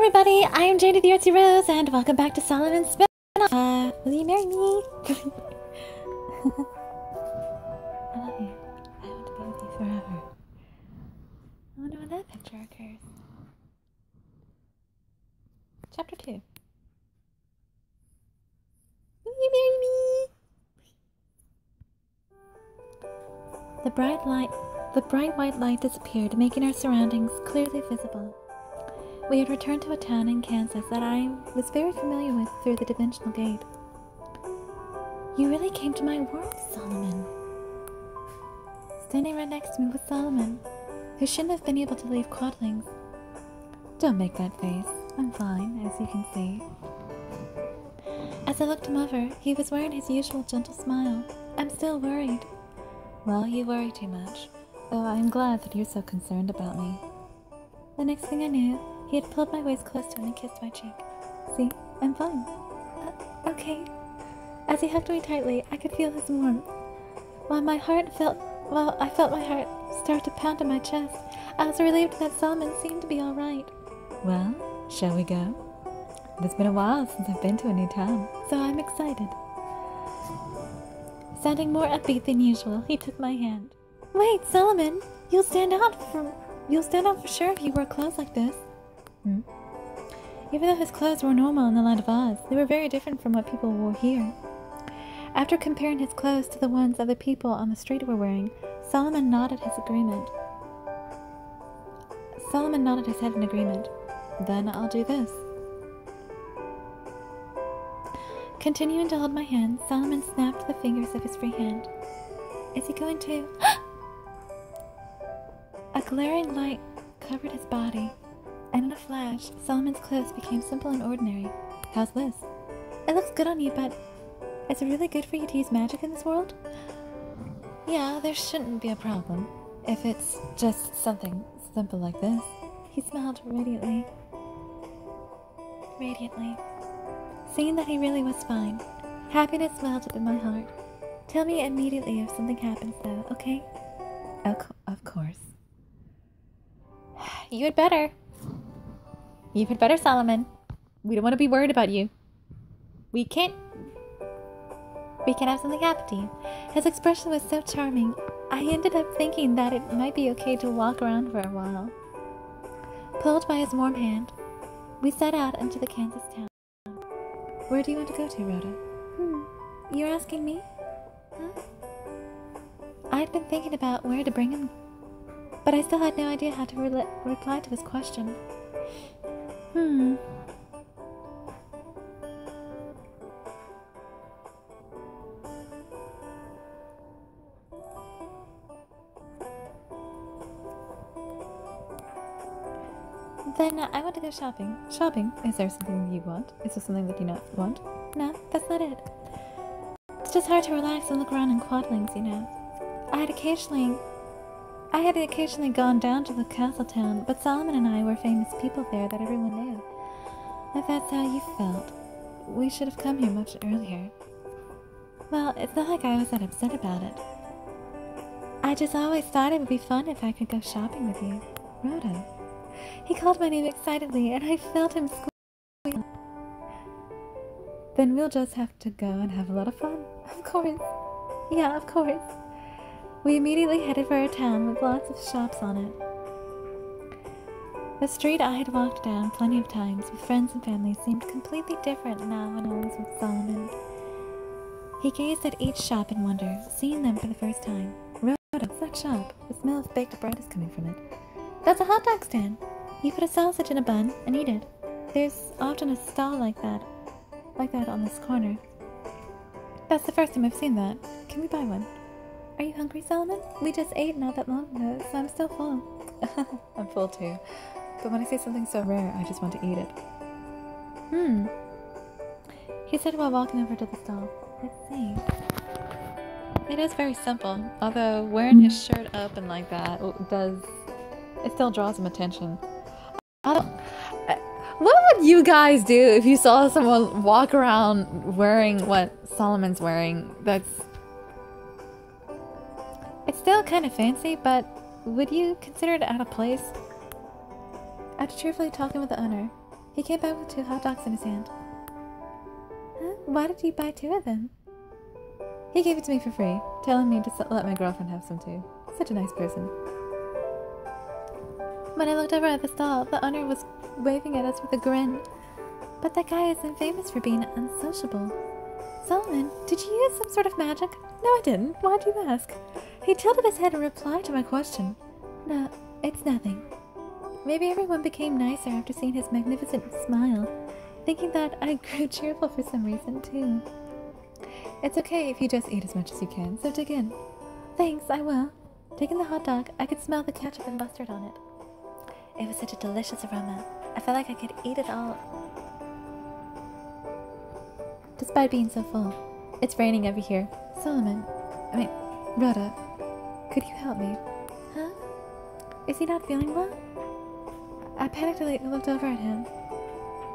everybody, I am Janie the Artsy Rose, and welcome back to Solomon's Spinoff. Will you marry me? I love you. I want to be with you forever. I wonder when that picture occurs. Chapter 2. Will you marry me? The bright white light disappeared, making our surroundings clearly visible. We had returned to a town in Kansas that I was very familiar with through the dimensional gate. You really came to my world, Solomon. Standing right next to me was Solomon, who shouldn't have been able to leave Quadlings. Don't make that face. I'm fine, as you can see. As I looked him over, he was wearing his usual gentle smile. I'm still worried. Well, you worry too much, though I'm glad that you're so concerned about me. The next thing I knew, he had pulled my waist close to him and kissed my cheek. See, I'm fine. Okay. As he hugged me tightly, I could feel his warmth. I felt my heart start to pound in my chest. I was relieved that Solomon seemed to be all right. Well, shall we go? It's been a while since I've been to a new town, so I'm excited. Sounding more upbeat than usual, he took my hand. Wait, Solomon! You'll stand out for sure if you wear clothes like this. Even though his clothes were normal in the land of Oz, they were very different from what people wore here. After comparing his clothes to the ones other people on the street were wearing, Solomon nodded his head in agreement. Then I'll do this. Continuing to hold my hand, Solomon snapped the fingers of his free hand. Is he going to... A glaring light covered his body, and in a flash, Solomon's clothes became simple and ordinary. How's this? It looks good on you, but is it really good for you to use magic in this world? Yeah, there shouldn't be a problem if it's just something simple like this. He smiled radiantly. Seeing that he really was fine, happiness welled up in my heart. Tell me immediately if something happens, though, okay? Of course. You had better, Solomon. We don't want to be worried about you. We can have something happen to you. His expression was so charming, I ended up thinking that it might be okay to walk around for a while. Pulled by his warm hand, we set out into the Kansas town. Where do you want to go to, Rhoda? You're asking me? Huh? I'd been thinking about where to bring him, but I still had no idea how to reply to his question. Then I want to go shopping. Shopping? Is there something you want? Is there something that you not want? No, that's not it. It's just hard to relax and look around in Quadlings, you know. I had occasionally gone down to the castle town, but Solomon and I were famous people there that everyone knew. If that's how you felt, we should have come here much earlier. Well, it's not like I was that upset about it. I just always thought it would be fun if I could go shopping with you. Rhoda. He called my name excitedly, and I felt him squeal. Then we'll just have to go and have a lot of fun. Of course. Yeah, of course. We immediately headed for a town with lots of shops on it. The street I had walked down plenty of times with friends and family seemed completely different now when I was with Solomon. He gazed at each shop in wonder, seeing them for the first time. Rhoda, what's that shop? The smell of baked bread is coming from it. That's a hot dog stand. You put a sausage in a bun and eat it. There's often a stall like that on this corner. That's the first time I've seen that. Can we buy one? Are you hungry, Solomon? We just ate not that long ago, so I'm still full. I'm full too. But when I see something so rare, I just want to eat it. He said while walking over to the stall. Let's see. It is very simple, although wearing his shirt open like that it still draws some attention. What would you guys do if you saw someone walk around wearing what Solomon's wearing? It's still kind of fancy, but would you consider it out of place? After cheerfully talking with the owner, He came back with 2 hot dogs in his hand. Huh? Why did you buy 2 of them? He gave it to me for free, telling me to let my girlfriend have some too. Such a nice person. When I looked over at the stall, the owner was waving at us with a grin. But that guy isn't famous for being unsociable. Solomon, did you use some sort of magic? No, I didn't. Why'd you ask? He tilted his head in reply to my question. No, it's nothing. Maybe everyone became nicer after seeing his magnificent smile, thinking that I grew cheerful for some reason, too. It's okay if you just eat as much as you can, so dig in. Thanks, I will. Taking the hot dog, I could smell the ketchup and mustard on it. It was such a delicious aroma. I felt like I could eat it all, despite being so full. It's raining over here. Solomon, Rhoda, could you help me? Huh? Is he not feeling well? I panicked looked over at him.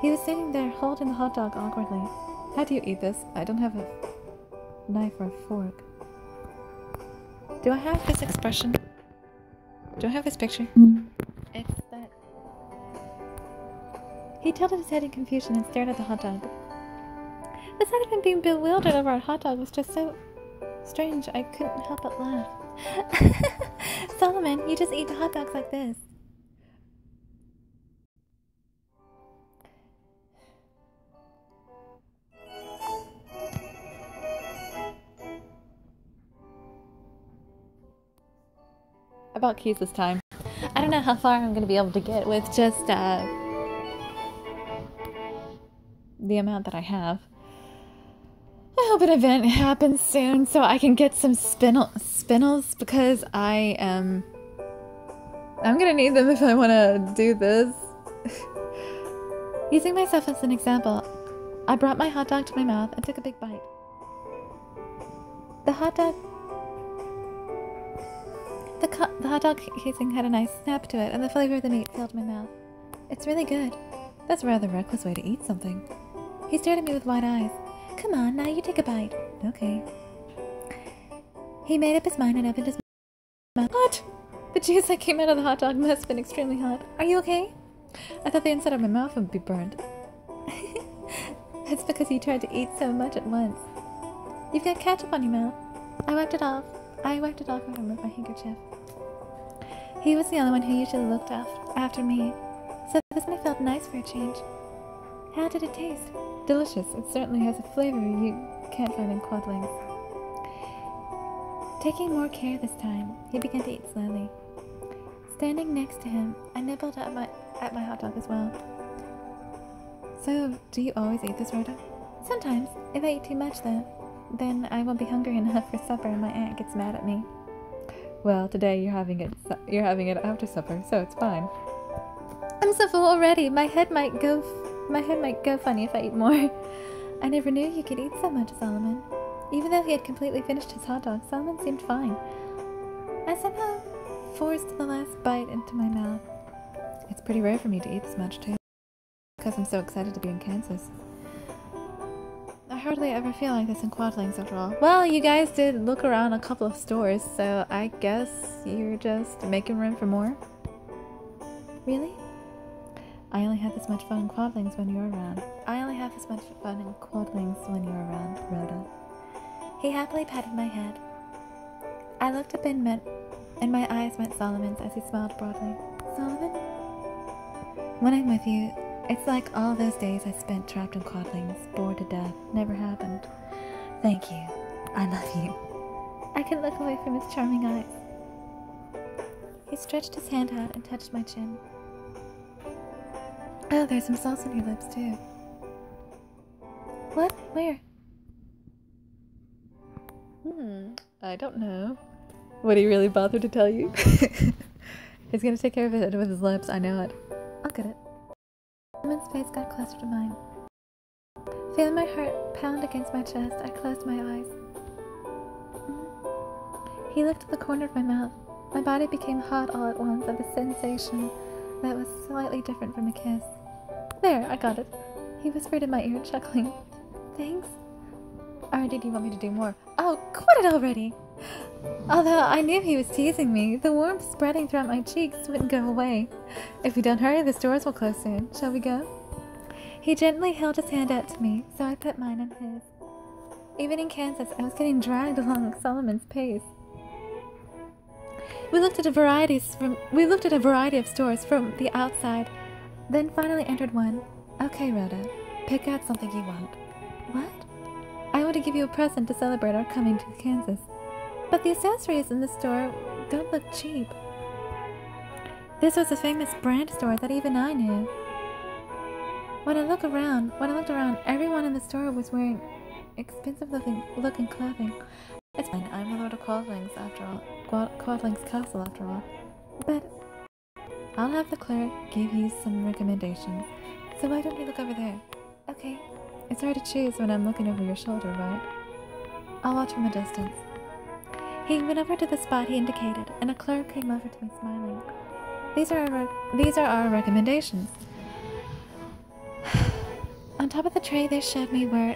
He was sitting there holding the hot dog awkwardly. How do you eat this? I don't have a knife or a fork. Do I have this expression? Do I have this picture? It's that. He tilted his head in confusion and stared at the hot dog. The sight of him being bewildered over a hot dog was just so strange I couldn't help but laugh. Solomon, you just eat hot dogs like this. About keys this time. I don't know how far I'm going to be able to get with just the amount that I have. I hope an event happens soon so I can get some spinels because I'm gonna need them if I want to do this. Using myself as an example, I brought my hot dog to my mouth and took a big bite. The hot dog casing had a nice snap to it, and the flavor of the meat filled my mouth. It's really good. That's a rather reckless way to eat something. He stared at me with wide eyes. Come on, now you take a bite. Okay. He made up his mind and opened his mouth. What? The juice that came out of the hot dog must have been extremely hot. Are you okay? I thought the inside of my mouth would be burned. That's because you tried to eat so much at once. You've got ketchup on your mouth. I wiped it off with him with my handkerchief. He was the only one who usually looked after me, so this one felt nice for a change. How did it taste? Delicious. It certainly has a flavor you can't find in quadlings. Taking more care this time, he began to eat slowly. Standing next to him, I nibbled at my hot dog as well. So, do you always eat this, Rhoda? Sometimes. If I eat too much, though, then I won't be hungry enough for supper and my aunt gets mad at me. Well, today you're having it after supper, so it's fine. I'm so full already. My head might go funny if I eat more. I never knew you could eat so much, Solomon. Even though he had completely finished his hot dog, Solomon seemed fine. I somehow forced the last bite into my mouth. It's pretty rare for me to eat this much, too, because I'm so excited to be in Kansas. I hardly ever feel like this in quadlings after all. Well, you guys did look around a couple of stores, so I guess you're just making room for more? Really? I only have this much fun in quadlings when you're around. Rhoda. He happily patted my head. I looked up and my eyes met Solomon's as he smiled broadly. Solomon? When I'm with you, it's like all those days I spent trapped in quadlings, bored to death, never happened. Thank you. I love you. I couldn't look away from his charming eyes. He stretched his hand out and touched my chin. Oh, there's some sauce on your lips, too. What? Where? I don't know. Would he really bother to tell you? He's gonna take care of it with his lips, I know it. I'll get it. Solomon's face got closer to mine. Feeling my heart pound against my chest, I closed my eyes. He looked at the corner of my mouth. My body became hot all at once of a sensation that was slightly different from a kiss. There, I got it. He whispered in my ear, chuckling. Thanks. Or did you want me to do more? Oh, quit it already! Although I knew he was teasing me, the warmth spreading throughout my cheeks wouldn't go away. If we don't hurry, the stores will close soon. Shall we go? He gently held his hand out to me, so I put mine on his. Even in Kansas, I was getting dragged along Solomon's pace. We looked at a variety of stores from the outside, then finally entered one. Okay, Rhoda, pick out something you want. What? I want to give you a present to celebrate our coming to Kansas. But the accessories in the store don't look cheap. This was a famous brand store that even I knew. When I looked around, everyone in the store was wearing expensive looking clothing. It's fine, I'm the Lord of Quadlings after all. Quadlings Castle after all. But I'll have the clerk give you some recommendations. So why don't you look over there? Okay. It's hard to choose when I'm looking over your shoulder, right? I'll watch from a distance. He went over to the spot he indicated, and a clerk came over to me smiling. These are our recommendations. On top of the tray they showed me were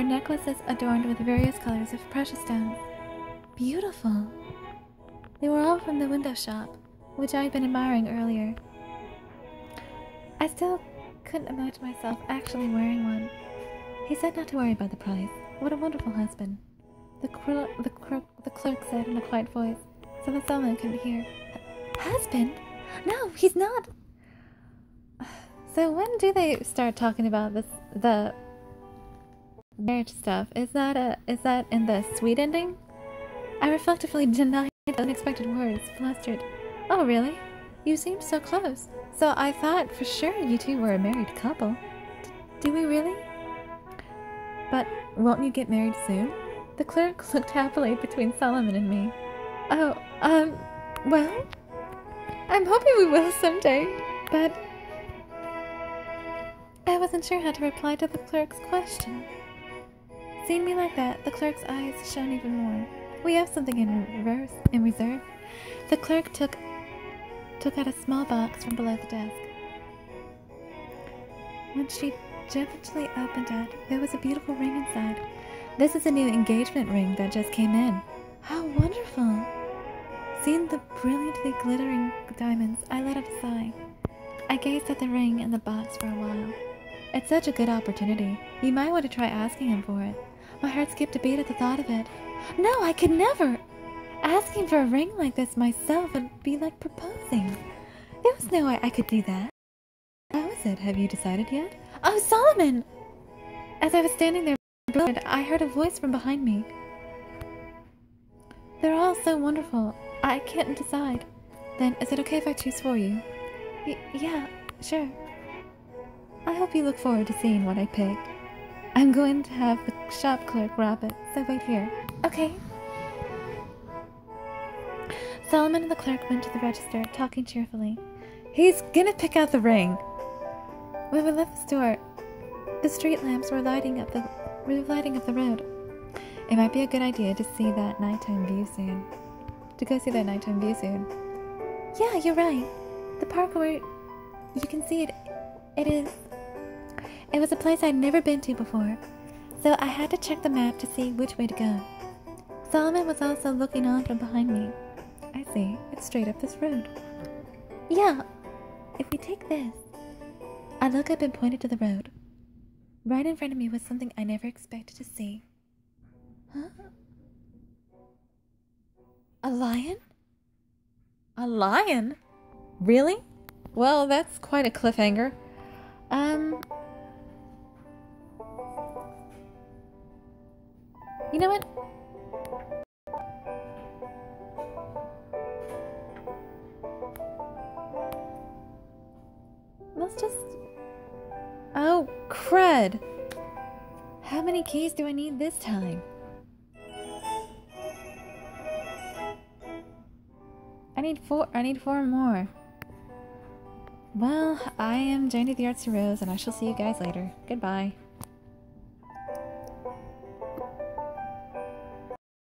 necklaces adorned with various colors of precious stones. Beautiful. They were all from the window shop, which I had been admiring earlier. I still couldn't imagine myself actually wearing one. He said not to worry about the price. What a wonderful husband. The clerk said in a quiet voice, so that Solomon couldn't hear. Husband? No, he's not. So when do they start talking about the marriage stuff? Is that in the sweet ending? I reflectively denied the unexpected words, flustered. Oh, really? You seemed so close. So I thought for sure you two were a married couple. Do we really? But won't you get married soon? The clerk looked happily between Solomon and me. Oh, well, I'm hoping we will someday, but I wasn't sure how to reply to the clerk's question. Seeing me like that, the clerk's eyes shone even more. We have something in reserve. The clerk took out a small box from below the desk. When she gently opened it, there was a beautiful ring inside. This is a new engagement ring that just came in. How wonderful! Seeing the brilliantly glittering diamonds, I let out a sigh. I gazed at the ring and the box for a while. It's such a good opportunity. You might want to try asking him for it. My heart skipped a beat at the thought of it. No, I could never! Asking for a ring like this myself would be like proposing. There was no way I could do that. How is it? Have you decided yet? Oh, Solomon! As I was standing there, I heard a voice from behind me. They're all so wonderful. I can't decide. Then, is it okay if I choose for you? Yeah, sure. I hope you look forward to seeing what I pick. I'm going to have the shop clerk wrap it, so wait here. Okay. Solomon and the clerk went to the register, talking cheerfully. He's gonna pick out the ring. When we left the store, the street lamps were lighting up the road. It might be a good idea to see that nighttime view soon. Yeah, you're right. The park where you can see it, it was a place I'd never been to before, so I had to check the map to see which way to go. Solomon was also looking on from behind me. I see, it's straight up this road. Yeah, if we take this. I looked up and pointed to the road. Right in front of me was something I never expected to see. Huh? A lion? A lion? Really? Well, that's quite a cliffhanger. You know what? Let's just... Oh, crud! How many keys do I need this time? I need four more. Well, I am Janie the Artsy Rose, and I shall see you guys later. Goodbye.